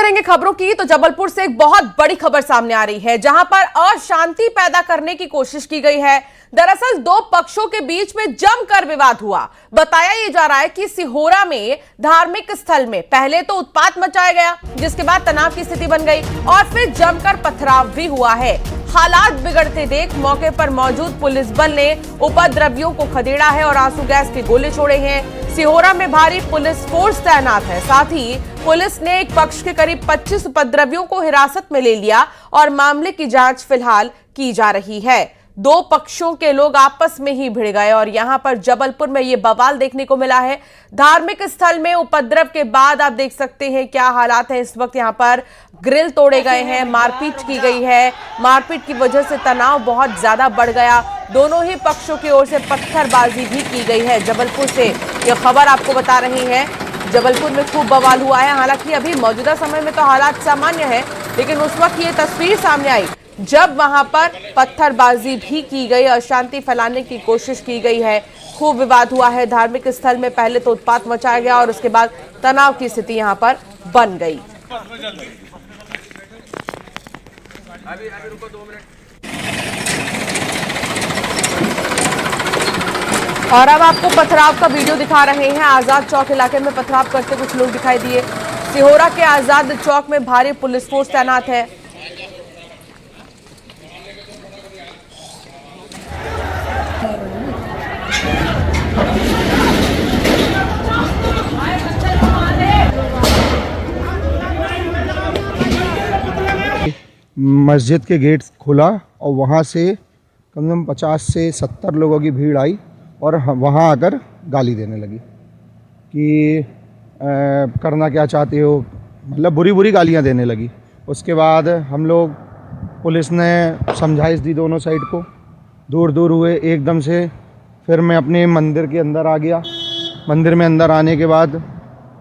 करेंगे खबरों की तो जबलपुर से एक बहुत बड़ी खबर सामने आ रही है, जहां पर अशांति पैदा करने की कोशिश की गई है। दरअसल दो पक्षों के बीच में जमकर विवाद हुआ। बताया यह जा रहा है कि सिहोरा में धार्मिक स्थल में पहले तो उत्पात मचाया गया, जिसके बाद तनाव की स्थिति बन गई और फिर जमकर पथराव भी हुआ है। हालात बिगड़ते देख मौके पर मौजूद पुलिस बल ने उपद्रवियों को खदेड़ा है और आंसू गैस के गोले छोड़े हैं। सिहोरा में भारी पुलिस फोर्स तैनात है। साथ ही पुलिस ने एक पक्ष के करीब 25 उपद्रवियों को हिरासत में ले लिया और मामले की जांच फिलहाल की जा रही है। दो पक्षों के लोग आपस में ही भिड़ गए और यहां पर जबलपुर में यह बवाल देखने को मिला है। धार्मिक स्थल में उपद्रव के बाद आप देख सकते हैं क्या हालात है। इस वक्त यहां पर ग्रिल तोड़े गए हैं, मारपीट की गई है। मारपीट की वजह से तनाव बहुत ज्यादा बढ़ गया। दोनों ही पक्षों की ओर से पत्थरबाजी भी की गई है। जबलपुर से यह खबर आपको बता रही है। जबलपुर में खूब बवाल हुआ है। हालांकि अभी मौजूदा समय में तो हालात सामान्य है, लेकिन उस वक्त ये तस्वीर सामने आई जब वहां पर पत्थरबाजी भी की गई, अशांति फैलाने की कोशिश की गई है। खूब विवाद हुआ है। धार्मिक स्थल में पहले तो उत्पात मचाया गया और उसके बाद तनाव की स्थिति यहां पर बन गई। अभी रुको 2 मिनट। और अब आपको पथराव का वीडियो दिखा रहे हैं। आजाद चौक इलाके में पथराव करते कुछ लोग दिखाई दिए। सिहोरा के आजाद चौक में भारी पुलिस फोर्स तैनात है। मस्जिद के गेट खुला और वहाँ से कम से कम 50 से 70 लोगों की भीड़ आई और वहाँ आकर गाली देने लगी कि करना क्या चाहते हो, मतलब बुरी बुरी गालियाँ देने लगी। उसके बाद हम लोग पुलिस ने समझाइश दी दोनों साइड को, दूर दूर हुए एकदम से। फिर मैं अपने मंदिर के अंदर आ गया। मंदिर में अंदर आने के बाद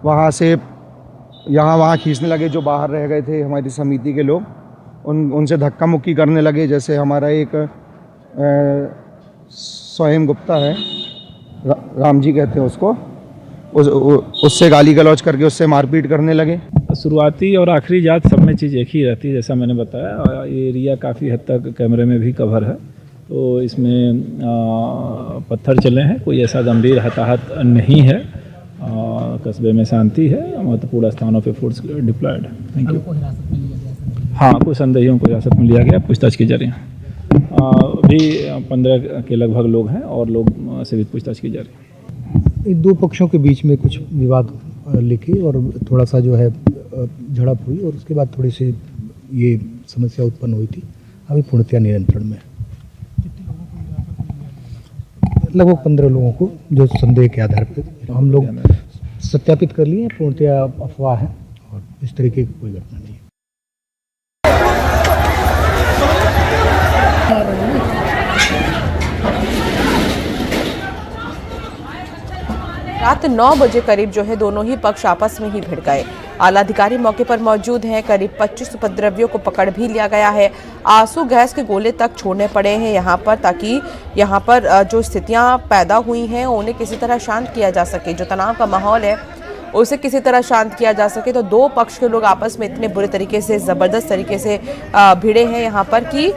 वहाँ से वहाँ खींचने लगे जो बाहर रह गए थे हमारी समिति के लोग। उनसे धक्का मुक्की करने लगे। जैसे हमारा एक स्वयं गुप्ता है, राम जी कहते हैं उसको, उससे गाली गलौज करके उससे मारपीट करने लगे। शुरुआती और आखिरी जात सब में चीज़ एक ही रहती है, जैसा मैंने बताया। और ये एरिया काफ़ी हद तक कैमरे में भी कवर है, तो इसमें पत्थर चले हैं। कोई ऐसा गंभीर हताहत नहीं है। कस्बे में शांति है। महत्वपूर्ण स्थानों पे फोर्स डिप्लॉयड है। Thank you. हाँ, कुछ संदेहियों को हिरासत में लिया गया पूछताछ के जरिए। अभी 15 के लगभग लोग हैं और लोग से भी पूछताछ की जा रही है। दो पक्षों के बीच में कुछ विवाद लेके और थोड़ा सा जो है झड़प हुई और उसके बाद थोड़ी सी ये समस्या उत्पन्न हुई थी। अभी पूर्णतया नियंत्रण में। लगभग 15 लोगों को जो संदेह के आधार पर हम लोग सत्यापित कर लिए। पूर्णतया अफवाह है और इस तरीके की कोई घटना नहीं है। रात 9 बजे करीब जो है दोनों ही पक्ष आपस में ही भिड़ गए। आला अधिकारी मौके पर मौजूद हैं। करीब 25 उपद्रवियों को पकड़ भी लिया गया है। आंसू गैस के गोले तक छोड़ने पड़े हैं यहाँ पर, ताकि यहाँ पर जो स्थितियाँ पैदा हुई हैं उन्हें किसी तरह शांत किया जा सके। जो तनाव का माहौल है उसे किसी तरह शांत किया जा सके। तो दो पक्ष के लोग आपस में इतने बुरे तरीके से, ज़बरदस्त तरीके से भिड़े हैं यहाँ पर कि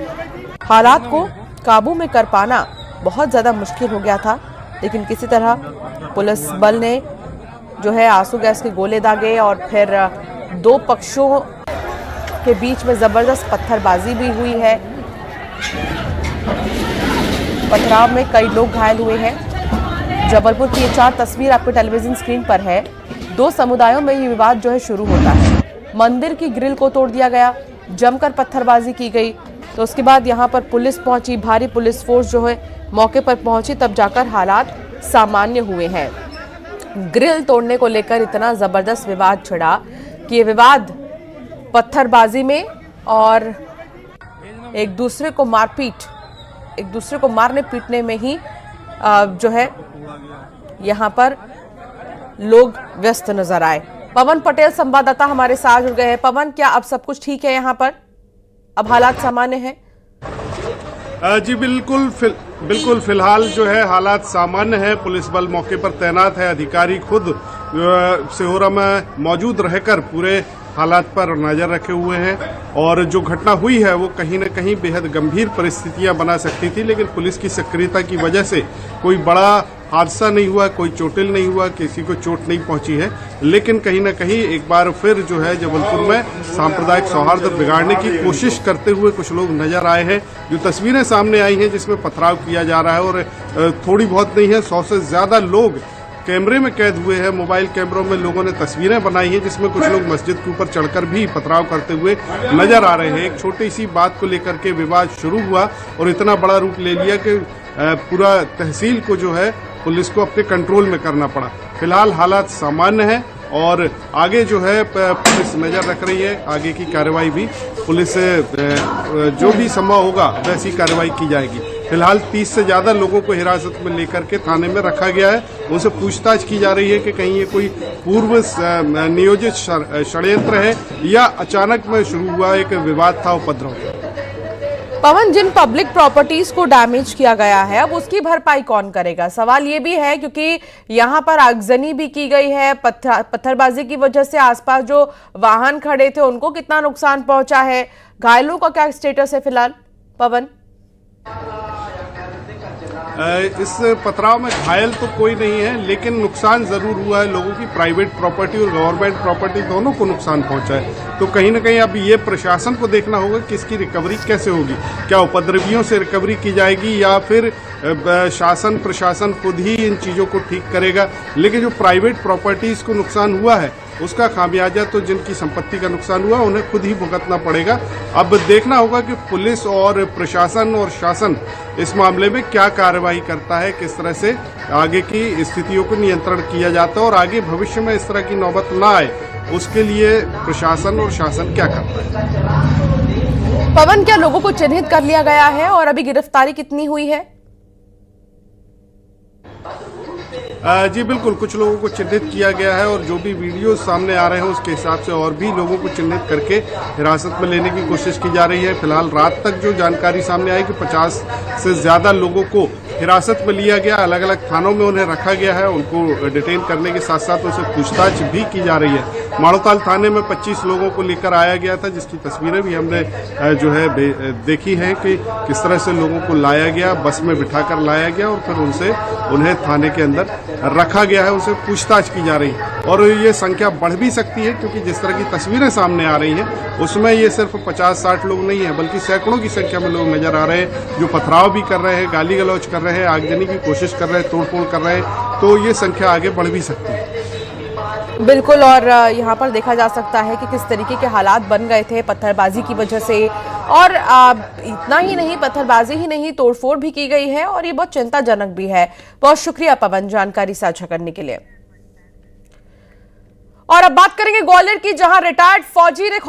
हालात को काबू में कर पाना बहुत ज़्यादा मुश्किल हो गया था। लेकिन किसी तरह पुलिस बल ने जो है आंसू गैस के गोले दागे और फिर दो पक्षों के बीच में ज़बरदस्त पत्थरबाजी भी हुई है। पथराव में कई लोग घायल हुए हैं। जबलपुर की ये 4 तस्वीर आपको टेलीविजन स्क्रीन पर है। दो समुदायों में ये विवाद जो है शुरू होता है। मंदिर की ग्रिल को तोड़ दिया गया, जमकर पत्थरबाजी की गई। तो उसके बाद यहाँ पर पुलिस पहुंची, भारी पुलिस फोर्स जो है मौके पर पहुंची, तब जाकर हालात सामान्य हुए हैं। ग्रिल तोड़ने को लेकर इतना ज़बरदस्त विवाद छिड़ा कि ये विवाद पत्थरबाजी में और एक दूसरे को मारने पीटने में ही जो है यहाँ पर लोग व्यस्त नजर आए। पवन पटेल संवाददाता हमारे साथ जुड़ गए हैं। पवन, क्या अब सब कुछ ठीक है यहाँ पर? अब हालात सामान्य हैं? जी बिल्कुल फिलहाल जो है हालात सामान्य है। पुलिस बल मौके पर तैनात है। अधिकारी खुद सिहोरा में मौजूद रहकर पूरे हालात पर नजर रखे हुए हैं और जो घटना हुई है वो कहीं न कहीं बेहद गंभीर परिस्थितियां बना सकती थी, लेकिन पुलिस की सक्रियता की वजह से कोई बड़ा हादसा नहीं हुआ, कोई चोटिल नहीं हुआ, किसी को चोट नहीं पहुंची है। लेकिन कहीं न कहीं एक बार फिर जो है जबलपुर में सांप्रदायिक सौहार्द बिगाड़ने की कोशिश करते हुए कुछ लोग नजर आए हैं। जो तस्वीरें सामने आई हैं जिसमें पथराव किया जा रहा है और थोड़ी बहुत नहीं है, 100 से ज्यादा लोग कैमरे में कैद हुए हैं। मोबाइल कैमरों में लोगों ने तस्वीरें बनाई हैं जिसमें कुछ लोग मस्जिद के ऊपर चढ़कर भी पथराव करते हुए नजर आ रहे हैं। एक छोटी सी बात को लेकर के विवाद शुरू हुआ और इतना बड़ा रूप ले लिया कि पूरा तहसील को जो है पुलिस को अपने कंट्रोल में करना पड़ा। फिलहाल हालात सामान्य है और आगे जो है पुलिस नजर रख रही है। आगे की कार्रवाई भी पुलिस जो भी संभव होगा वैसी कार्रवाई की जाएगी। फिलहाल 30 से ज्यादा लोगों को हिरासत में लेकर के थाने में रखा गया है। उनसे पूछताछ की जा रही है कि कहीं ये कोई पूर्व नियोजित षड्यंत्र है या अचानक में शुरू हुआ एक विवाद था, उपद्रव। पवन, जिन पब्लिक प्रॉपर्टीज को डैमेज किया गया है अब उसकी भरपाई कौन करेगा? सवाल ये भी है क्योंकि यहाँ पर आगजनी भी की गई है, पत्थरबाजी की वजह से आसपास जो वाहन खड़े थे उनको कितना नुकसान पहुंचा है, घायलों का क्या स्टेटस है फिलहाल? पवन, इस पथराव में घायल तो कोई नहीं है, लेकिन नुकसान जरूर हुआ है। लोगों की प्राइवेट प्रॉपर्टी और गवर्नमेंट प्रॉपर्टी दोनों को नुकसान पहुंचा है। तो कहीं न कहीं अब ये प्रशासन को देखना होगा कि इसकी रिकवरी कैसे होगी। क्या उपद्रवियों से रिकवरी की जाएगी या फिर शासन प्रशासन खुद ही इन चीजों को ठीक करेगा। लेकिन जो प्राइवेट प्रॉपर्टीज को नुकसान हुआ है उसका खामियाजा तो जिनकी संपत्ति का नुकसान हुआ उन्हें खुद ही भुगतना पड़ेगा। अब देखना होगा कि पुलिस और प्रशासन और शासन इस मामले में क्या कार्रवाई करता है, किस तरह से आगे की स्थितियों को नियंत्रण किया जाता है और आगे भविष्य में इस तरह की नौबत ना आए उसके लिए प्रशासन और शासन क्या करता है। पवन, क्या लोगों को चिन्हित कर लिया गया है और अभी गिरफ्तारी कितनी हुई है? जी बिल्कुल, कुछ लोगों को चिन्हित किया गया है और जो भी वीडियो सामने आ रहे हैं उसके हिसाब से और भी लोगों को चिन्हित करके हिरासत में लेने की कोशिश की जा रही है। फिलहाल रात तक जो जानकारी सामने आई कि 50 से ज्यादा लोगों को हिरासत में लिया गया, अलग अलग थानों में उन्हें रखा गया है। उनको डिटेन करने के साथ साथ उनसे पूछताछ भी की जा रही है। माड़ोताल थाने में 25 लोगों को लेकर आया गया था जिसकी तस्वीरें भी हमने जो है देखी हैं कि किस तरह से लोगों को लाया गया, बस में बिठाकर लाया गया और फिर उन्हें थाने के अंदर रखा गया है, उनसे पूछताछ की जा रही है। और ये संख्या बढ़ भी सकती है क्योंकि जिस तरह की तस्वीरें सामने आ रही हैं उसमें ये सिर्फ 50-60 लोग नहीं है बल्कि सैकड़ों की संख्या में लोग नजर आ रहे हैं जो पथराव भी कर रहे हैं, गाली गलौज कर रहे हैं, आगजनी की कोशिश कर रहे हैं, तोड़फोड़ कर रहे हैं। तो ये संख्या आगे बढ़ भी सकती है। बिल्कुल, और यहाँ पर देखा जा सकता है कि किस तरीके के हालात बन गए थे पत्थरबाजी की वजह से। और इतना ही नहीं, पत्थरबाजी ही नहीं, तोड़फोड़ भी की गई है और ये बहुत चिंताजनक भी है। बहुत शुक्रिया पवन जानकारी साझा करने के लिए। और अब बात करेंगे ग्वालियर की, जहां रिटायर्ड फौजी ने